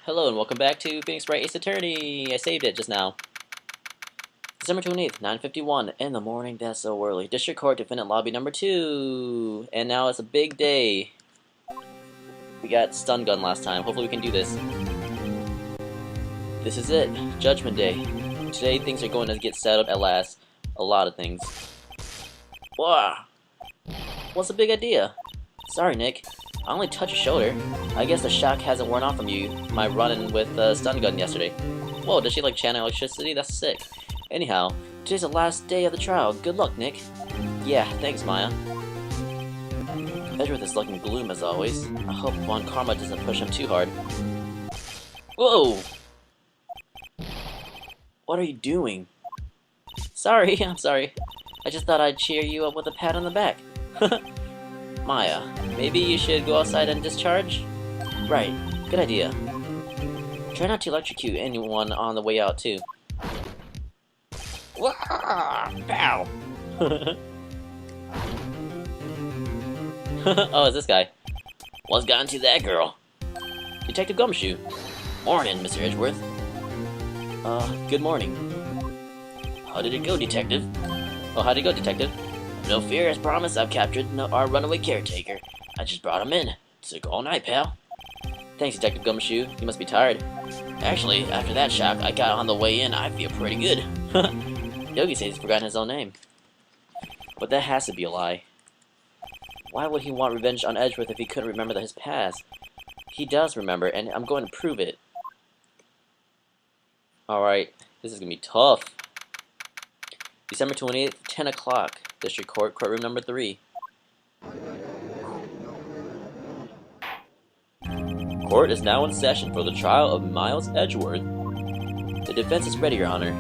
Hello and welcome back to Phoenix Wright Ace Attorney. I saved it just now. December 28th, 9:51 in the morning. That's so early. District Court Defendant Lobby number 2. And now it's a big day. We got stun gun last time. Hopefully we can do this. This is it. Judgment Day. Today things are going to get settled at last. A lot of things. Whoa! What's the big idea? Sorry, Nick. I only touched your shoulder. I guess the shock hasn't worn off from you, my run-in with the stun gun yesterday. Whoa, does she like channel electricity? That's sick. Anyhow, today's the last day of the trial. Good luck, Nick. Yeah, thanks, Maya. Edgeworth is looking gloom as always. I hope Von Karma doesn't push him too hard. Whoa! What are you doing? Sorry, I'm sorry. I just thought I'd cheer you up with a pat on the back. Maya, maybe you should go outside and discharge? Right, good idea. Try not to electrocute anyone on the way out, too. Wah! Ow! Oh, it's this guy. What's gotten to that girl? Detective Gumshoe. Morning, Mr. Edgeworth. Good morning. How did it go, Detective? Oh, how'd it go, Detective? No fear, as promised, I've captured our runaway caretaker. I just brought him in. Took all night, pal. Thanks, Detective Gumshoe. You must be tired. Actually, after that shock I got on the way in, I feel pretty good. Yogi says he's forgotten his own name. But that has to be a lie. Why would he want revenge on Edgeworth if he couldn't remember his past? He does remember, and I'm going to prove it. Alright, this is going to be tough. December 28th, 10 o'clock. District Court, courtroom number 3. Court is now in session for the trial of Miles Edgeworth. The defense is ready, Your Honor.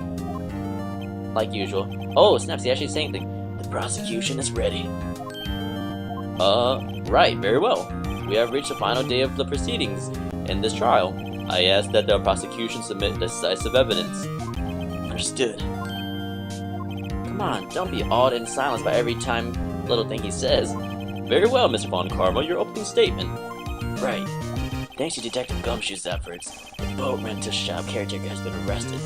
Like usual. Oh, snaps, he actually saying thing. The prosecution is ready. Right, very well. We have reached the final day of the proceedings in this trial. I ask that the prosecution submit decisive evidence. Understood. Come on, don't be awed and silenced by every little thing he says. Very well, Mr. Von Karma, your opening statement. Right. Thanks to Detective Gumshoe's efforts, the boat rental shop caretaker has been arrested.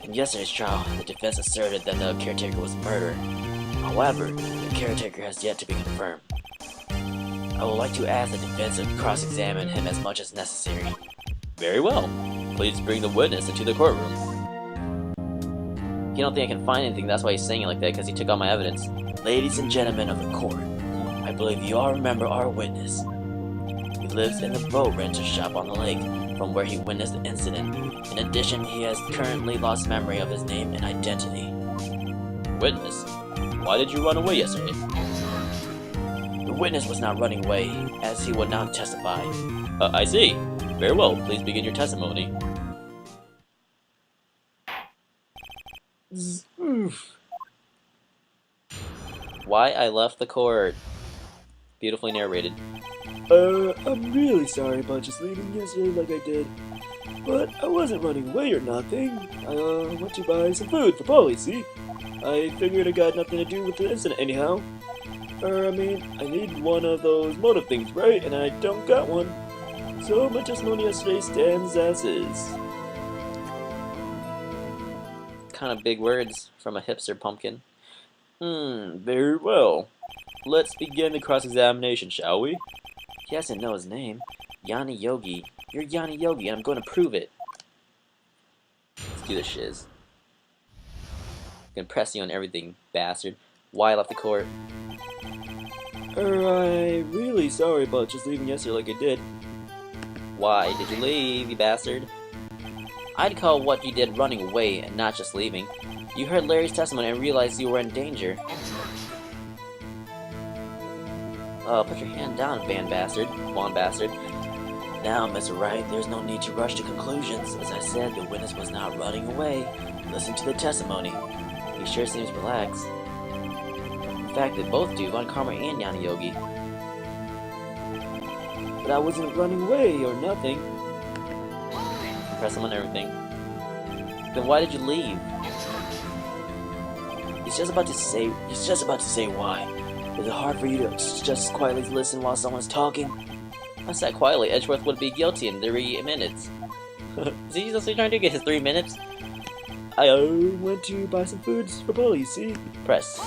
In yesterday's trial, the defense asserted that the caretaker was murdered. However, the caretaker has yet to be confirmed. I would like to ask the defense to cross-examine him as much as necessary. Very well. Please bring the witness into the courtroom. You don't think I can find anything, that's why he's saying it like that, because he took all my evidence. Ladies and gentlemen of the court, I believe you all remember our witness. He lives in the boat rental shop on the lake, from where he witnessed the incident. In addition, he has currently lost memory of his name and identity. Witness? Why did you run away yesterday? The witness was not running away, as he would not testify. I see. Very well, please begin your testimony. Why I left the court. Beautifully narrated. I'm really sorry about just leaving yesterday like I did. But I wasn't running away or nothing. I went to buy some food for Polly, see? I figured it got nothing to do with the incident anyhow. I need one of those motive things, right? And I don't got one. So my testimony yesterday stands as is. Kind of big words from a hipster pumpkin. Very well. Let's begin the cross-examination, shall we? He doesn't know his name. Yanni Yogi. You're Yanni Yogi, and I'm going to prove it. Let's do this shiz. I'm gonna press you on everything, bastard. Why I left the court? I'm really sorry about just leaving yesterday like I did. Why did you leave, you bastard? I'd call what you did running away and not just leaving. You heard Larry's testimony and realized you were in danger. Put your hand down, Von Bastard. Now, Mr. Wright, there's no need to rush to conclusions. As I said, the witness was not running away. Listen to the testimony. He sure seems relaxed. In fact, they both do, Von Karma and Yanni Yogi. But I wasn't running away or nothing. Press him on everything. Then why did you leave? He's just about to say why. Is it hard for you to just quietly listen while someone's talking? I sat quietly. Edgeworth would be guilty in 3 minutes. Is he just trying to get his 3 minutes? I went to buy some foods for Polly, see? Press.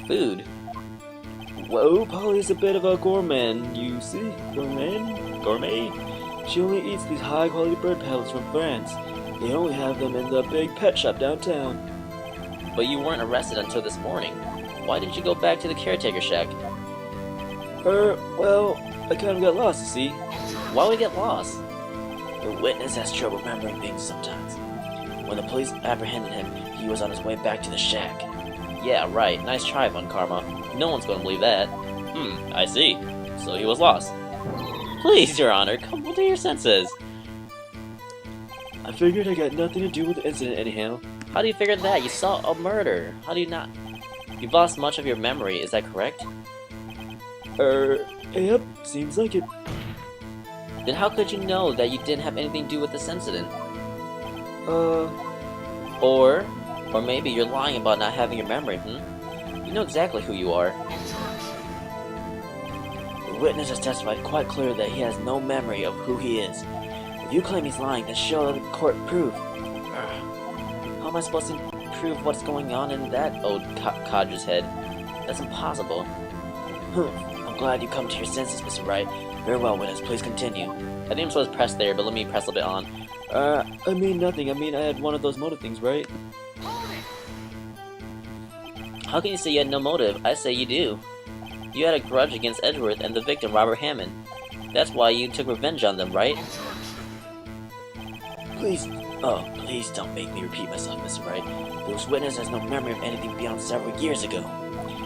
Food. Whoa, Polly's a bit of a gourmet, you see? Gourmet? Gourmet? She only eats these high-quality bird pellets from France. They only have them in the big pet shop downtown. But you weren't arrested until this morning. Why didn't you go back to the caretaker shack? Well, I kind of got lost, you see? Why would we get lost? The witness has trouble remembering things sometimes. When the police apprehended him, he was on his way back to the shack. Yeah, right. Nice try, Von Karma. No one's gonna believe that. I see. So he was lost. Please, Your Honor, come to your senses. I figured I got nothing to do with the incident anyhow. How do you figure that? You saw a murder. How do you not? You've lost much of your memory, is that correct? Yep, seems like it. Then how could you know that you didn't have anything to do with this incident? Or maybe you're lying about not having your memory, You know exactly who you are. The witness has testified quite clearly that he has no memory of who he is. If you claim he's lying, then show the court proof. How am I supposed to prove what's going on in that old codger's head? That's impossible. I'm glad you come to your senses, Mr. Wright. Very well, witness. Please continue. I think I'm supposed to press there, but let me press a bit on. I mean nothing. I mean I had one of those motive things, right? How can you say you had no motive? I say you do. You had a grudge against Edgeworth and the victim, Robert Hammond. That's why you took revenge on them, right? Please don't make me repeat myself, Mr. Wright. This witness has no memory of anything beyond several years ago.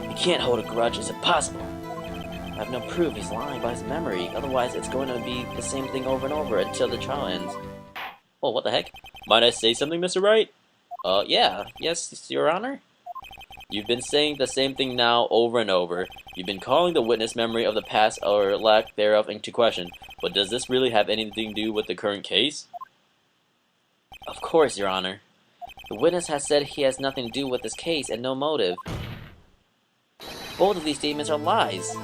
He can't hold a grudge. It's impossible. I have no proof he's lying about his memory. Otherwise, it's going to be the same thing over and over until the trial ends. Oh, what the heck? Might I say something, Mr. Wright? Yeah. Yes, Your Honor? You've been saying the same thing now over and over. You've been calling the witness memory of the past or lack thereof into question. But does this really have anything to do with the current case? Of course, Your Honor. The witness has said he has nothing to do with this case and no motive. Both of these statements are lies.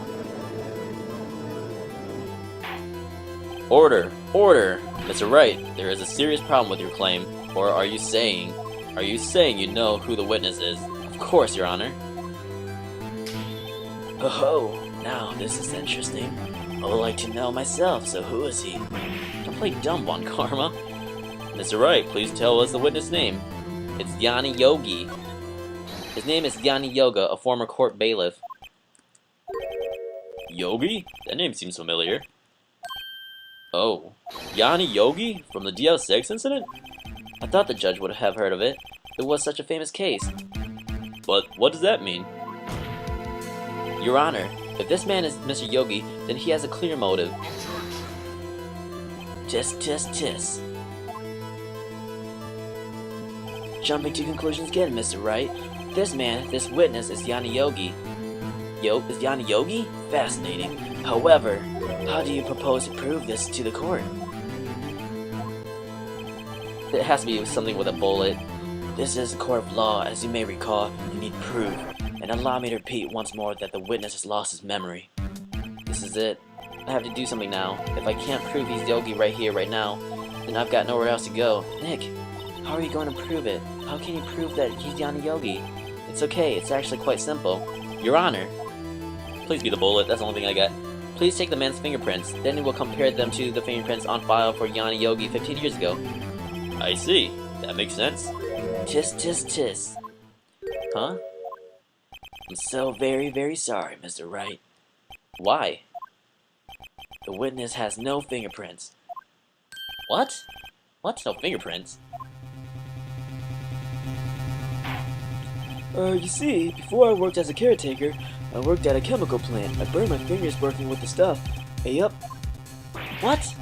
Order! Order! Mr. Wright, there is a serious problem with your claim. Or are you saying you know who the witness is? Of course, Your Honor. Oh, now this is interesting. I would like to know myself, so who is he? Don't play dumb, Von Karma. Mr. Wright, please tell us the witness' name. It's Yanni Yogi. His name is Yanni Yoga, a former court bailiff. Yogi? That name seems familiar. Oh, Yanni Yogi? From the DL6 incident? I thought the judge would have heard of it. It was such a famous case. But what does that mean? Your Honor, if this man is Mr. Yogi, then he has a clear motive. Tisk. Jumping to conclusions again, Mr. Wright. This witness is Yanni Yogi. Is Yanni Yogi? Fascinating. However, how do you propose to prove this to the court? It has to be something with a bullet. This is a court of law, as you may recall. You need proof. And allow me to repeat once more that the witness has lost his memory. This is it. I have to do something now. If I can't prove he's Yogi right here, right now, then I've got nowhere else to go. Nick, how are you going to prove it? How can you prove that he's Yanni Yogi? It's okay, it's actually quite simple. Your Honor, please be the bullet, that's the only thing I got. Please take the man's fingerprints, then we'll compare them to the fingerprints on file for Yanni Yogi 15 years ago. I see. That makes sense. Tis. Huh? I'm so very, very sorry, Mr. Wright. Why? The witness has no fingerprints. What? What? No fingerprints? You see, before I worked as a caretaker, I worked at a chemical plant. I burned my fingers working with the stuff. Yup. What?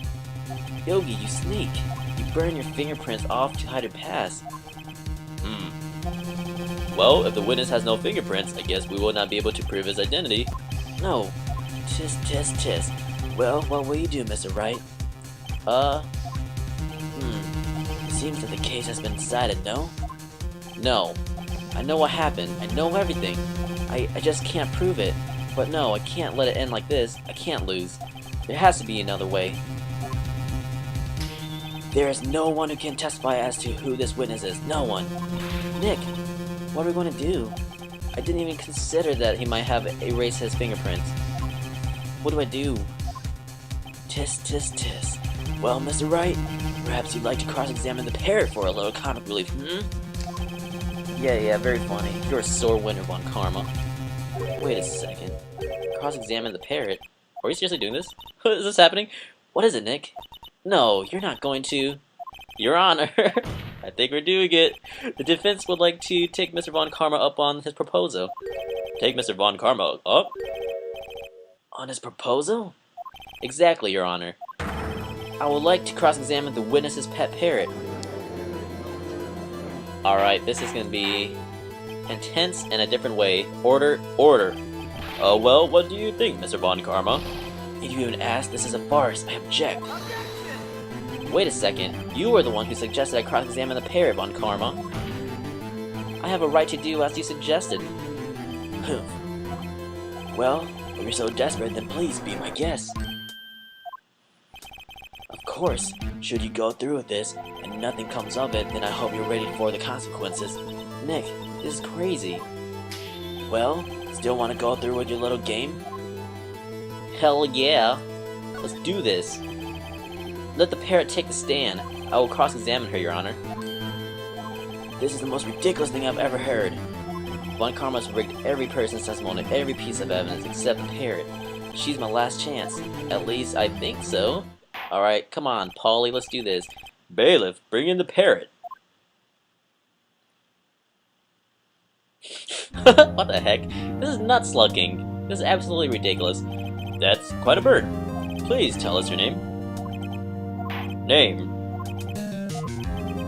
Yogi, you sneak. You burn your fingerprints off to hide your past. Well, if the witness has no fingerprints, I guess we will not be able to prove his identity. No. Tis. Well, what will you do, Mr. Wright? It seems that the case has been decided, no? No. I know what happened. I know everything. I just can't prove it. But no, I can't let it end like this. I can't lose. There has to be another way. There is no one who can testify as to who this witness is. No one. Nick, what are we going to do? I didn't even consider that he might have erased his fingerprints. What do I do? Tisk, tisk, tisk. Well, Mr. Wright, perhaps you'd like to cross-examine the parrot for a little comic relief, Yeah, very funny. You're a sore winner, Von Karma. Wait a second. Cross-examine the parrot? Are we seriously doing this? Is this happening? What is it, Nick? No, you're not going to. Your Honor, I think we're doing it. The defense would like to take Mr. Von Karma up on his proposal. Take Mr. Von Karma up? On his proposal? Exactly, Your Honor. I would like to cross-examine the witness's pet parrot. Alright, this is going to be intense in a different way. Order, order. Well, what do you think, Mr. Von Karma? If you even ask, this is a farce. I object. Wait a second. You were the one who suggested I cross-examine the parrot, Von Karma. I have a right to do as you suggested. Well, if you're so desperate, then please be my guest. Of course, should you go through with this, and nothing comes of it, then I hope you're ready for the consequences. Nick, this is crazy. Well, still want to go through with your little game? Hell yeah. Let's do this. Let the parrot take the stand. I will cross-examine her, Your Honor. This is the most ridiculous thing I've ever heard. Von Karma's rigged every person's testimony, every piece of evidence, except the parrot. She's my last chance. At least, I think so. Alright, come on, Polly, let's do this. Bailiff, bring in the parrot. What the heck? This is nut slugging. This is absolutely ridiculous. That's quite a bird. Please tell us your name. Name.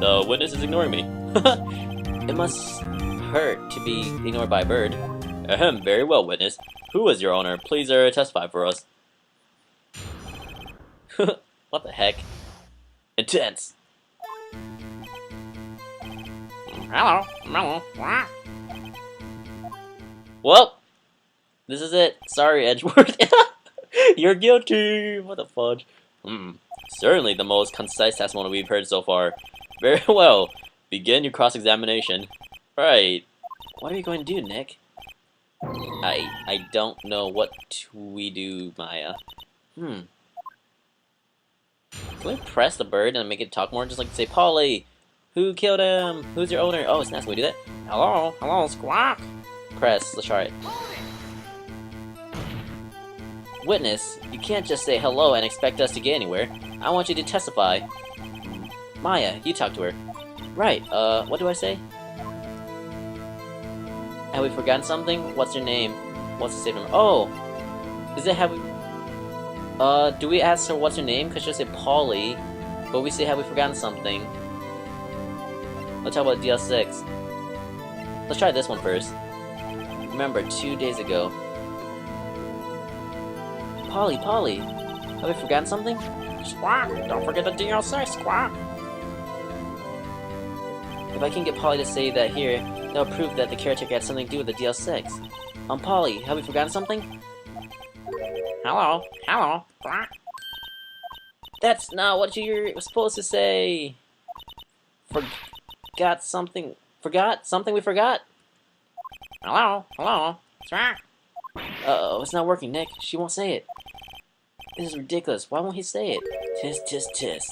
The witness is ignoring me. It must hurt to be ignored by a bird. Ahem, very well, witness. Who is your owner? Please testify for us. What the heck? Intense. Hello. Well, this is it. Sorry, Edgeworth. You're guilty. What the fudge? Certainly the most concise testimony we've heard so far. Very well. Begin your cross-examination. Right. What are you going to do, Nick? I don't know what we do, Maya. Can we press the bird and make it talk more? Just like say, Polly, who killed him? Who's your owner? Oh, it's nice. Can we do that? Hello, squawk. Press. Let's try it. Witness, you can't just say hello and expect us to get anywhere. I want you to testify. Maya, you talk to her. Right, what do I say? Have we forgotten something? What's your name? What's the statement? Oh! Is it have we... do we ask her what's her name? Because she'll say Polly. But we say have we forgotten something? Let's talk about DL6. Let's try this one first. Remember, 2 days ago. Polly, have we forgotten something? Squawk! Don't forget the DLC, squawk! If I can get Polly to say that here, that'll prove that the caretaker had something to do with the DL6. Polly, have we forgotten something? Hello, squawk! That's not what you're supposed to say! Forgot something we forgot? Hello, squawk! Uh-oh, it's not working, Nick. She won't say it. This is ridiculous. Why won't he say it? Tisk, tisk, tisk.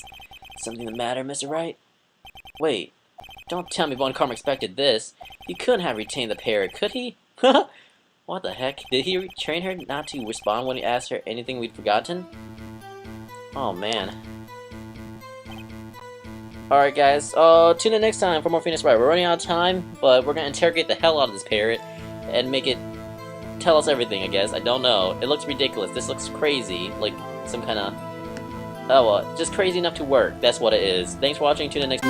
Something the matter, Mr. Wright? Wait. Don't tell me Von Karma expected this. He couldn't have retained the parrot, could he? What the heck? Did he train her not to respond when he asked her anything we'd forgotten? Oh, man. Alright, guys. Tune in next time for more Phoenix Wright. We're running out of time, but we're gonna interrogate the hell out of this parrot and make it tell us everything, I guess. I don't know. It looks ridiculous. This looks crazy. Like some kind of... Oh, well, just crazy enough to work. That's what it is. Thanks for watching. Tune in next...